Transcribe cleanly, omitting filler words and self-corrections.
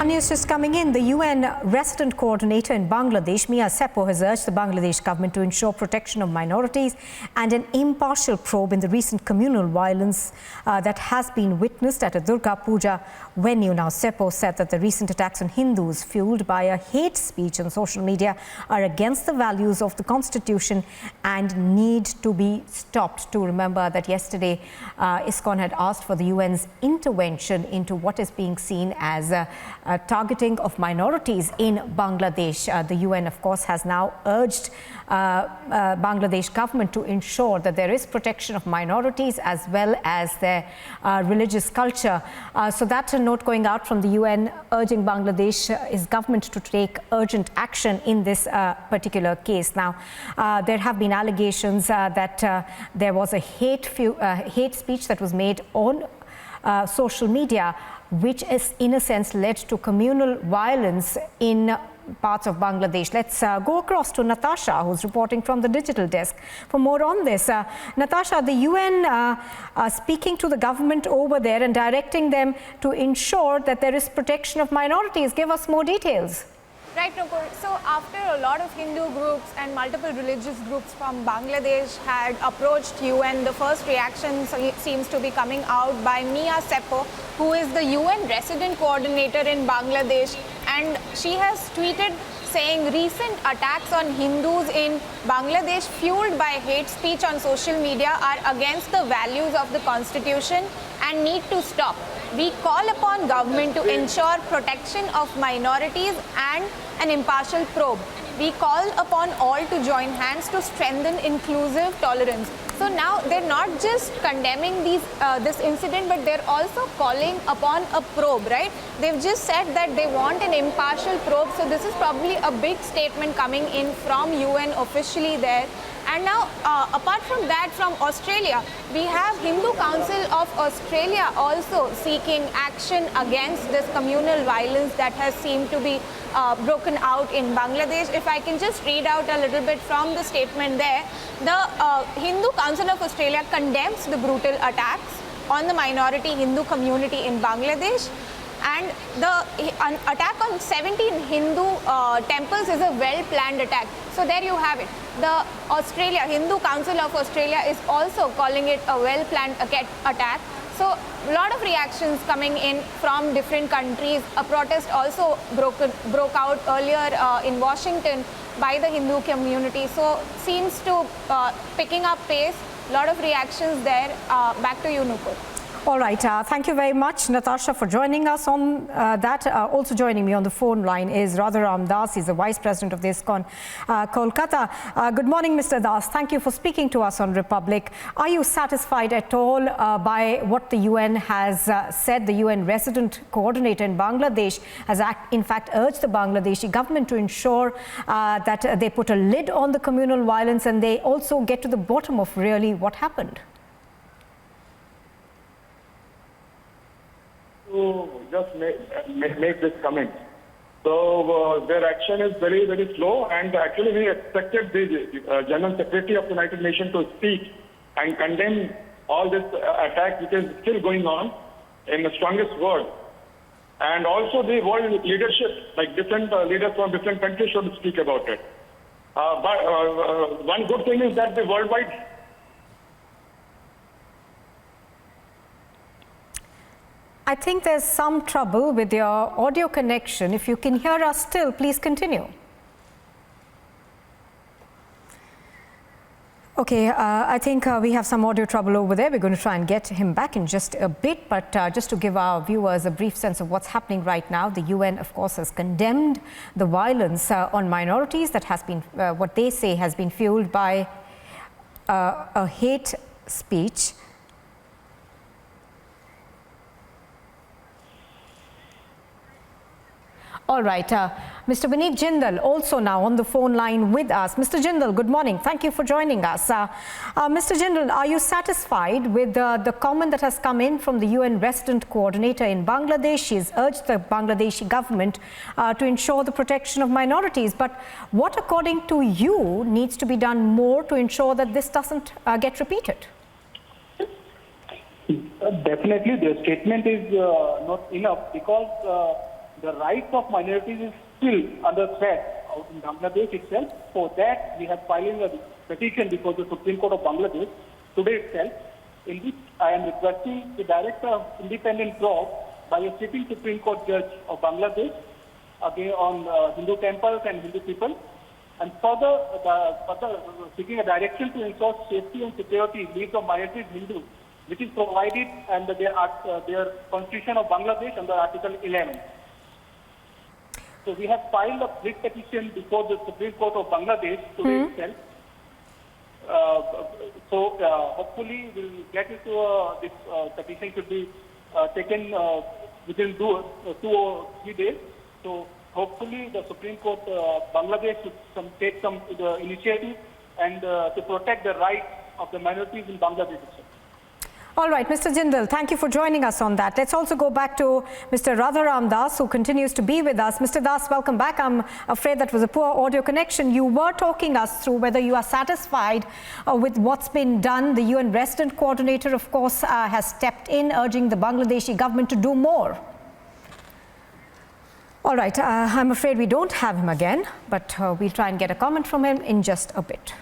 news just coming in. The UN resident coordinator in Bangladesh, Mia Seppo, has urged the Bangladesh government to ensure protection of minorities and an impartial probe in the recent communal violence that has been witnessed at a Durga Puja venue. Now, Seppo said that the recent attacks on Hindus, fueled by a hate speech on social media, are against the values of the constitution and need to be stopped. To remember that yesterday, ISKCON had asked for the UN's intervention into what is being seen as targeting of minorities in Bangladesh. The UN, of course, has now urged Bangladesh government to ensure that there is protection of minorities as well as their religious culture. So that's a note going out from the UN urging Bangladesh's government to take urgent action in this particular case. Now, there have been allegations that there was a hate speech that was made on social media, which is in a sense led to communal violence in parts of Bangladesh. Let's go across to Natasha, who's reporting from the digital desk for more on this. Natasha, the UN speaking to the government over there and directing them to ensure that there is protection of minorities. Give us more details. Right, Nupur. So after a lot of Hindu groups and multiple religious groups from Bangladesh had approached UN, the first reaction seems to be coming out by Mia Seppo, who is the UN resident coordinator in Bangladesh. And she has tweeted saying recent attacks on Hindus in Bangladesh fueled by hate speech on social media are against the values of the constitution and need to stop. We call upon government to ensure protection of minorities and an impartial probe. We call upon all to join hands to strengthen inclusive tolerance. So now they're not just condemning this incident, but they're also calling upon a probe, right? They've just said that they want an impartial probe. So this is probably a big statement coming in from UN officially there. And now, apart from that, from Australia, we have Hindu Council of Australia also seeking action against this communal violence that has seemed to be broken out in Bangladesh. If I can just read out a little bit from the statement there, the Hindu Council of Australia condemns the brutal attacks on the minority Hindu community in Bangladesh. And the attack on 17 Hindu temples is a well-planned attack. So there you have it. The Hindu Council of Australia is also calling it a well-planned attack. So a lot of reactions coming in from different countries. A protest also broke out earlier in Washington by the Hindu community. So seems to picking up pace. A lot of reactions there. Back to you, Nupur. All right. Thank you very much, Natasha, for joining us on that. Also joining me on the phone line is Radharam Das. He's the Vice President of the ISKCON Kolkata. Good morning, Mr. Das. Thank you for speaking to us on Republic. Are you satisfied at all by what the UN has said? The UN resident coordinator in Bangladesh has in fact urged the Bangladeshi government to ensure that they put a lid on the communal violence and they also get to the bottom of really what happened. To just make this comment. So their action is very, very slow, and actually we expected the General Secretary of the United Nations to speak and condemn all this attack which is still going on in the strongest words. And also the world leadership, like different leaders from different countries should speak about it. But one good thing is that the worldwide I think there's some trouble with your audio connection. If you can hear us still, please continue. Okay, I think we have some audio trouble over there. We're going to try and get him back in just a bit. But just to give our viewers a brief sense of what's happening right now, the UN, of course, has condemned the violence on minorities that has been, what they say, has been fueled by a hate speech. All right, Mr. Vineet Jindal also now on the phone line with us. Mr. Jindal, good morning. Thank you for joining us. Mr. Jindal, are you satisfied with the comment that has come in from the UN resident coordinator in Bangladesh? She has urged the Bangladeshi government to ensure the protection of minorities. But what, according to you, needs to be done more to ensure that this doesn't get repeated? Definitely, the statement is not enough because the rights of minorities is still under threat out in Bangladesh itself. For that, we have filed a petition before the Supreme Court of Bangladesh today itself, in which I am requesting the director of independent probe by a sitting Supreme Court judge of Bangladesh again on Hindu temples and Hindu people, and further seeking a direction to ensure safety and security needs of minorities Hindus, which is provided under their Constitution of Bangladesh under Article 11. So we have filed a writ petition before the Supreme Court of Bangladesh today itself. Hopefully we'll get into this petition should be taken within 2 or 3 days. So hopefully the Supreme Court Bangladesh should take some initiative and to protect the rights of the minorities in Bangladesh itself. All right, Mr. Jindal, thank you for joining us on that. Let's also go back to Mr. Radharam Das, who continues to be with us. Mr. Das, welcome back. I'm afraid that was a poor audio connection. You were talking us through whether you are satisfied with what's been done. The UN resident coordinator, of course, has stepped in, urging the Bangladeshi government to do more. All right, I'm afraid we don't have him again, but we'll try and get a comment from him in just a bit.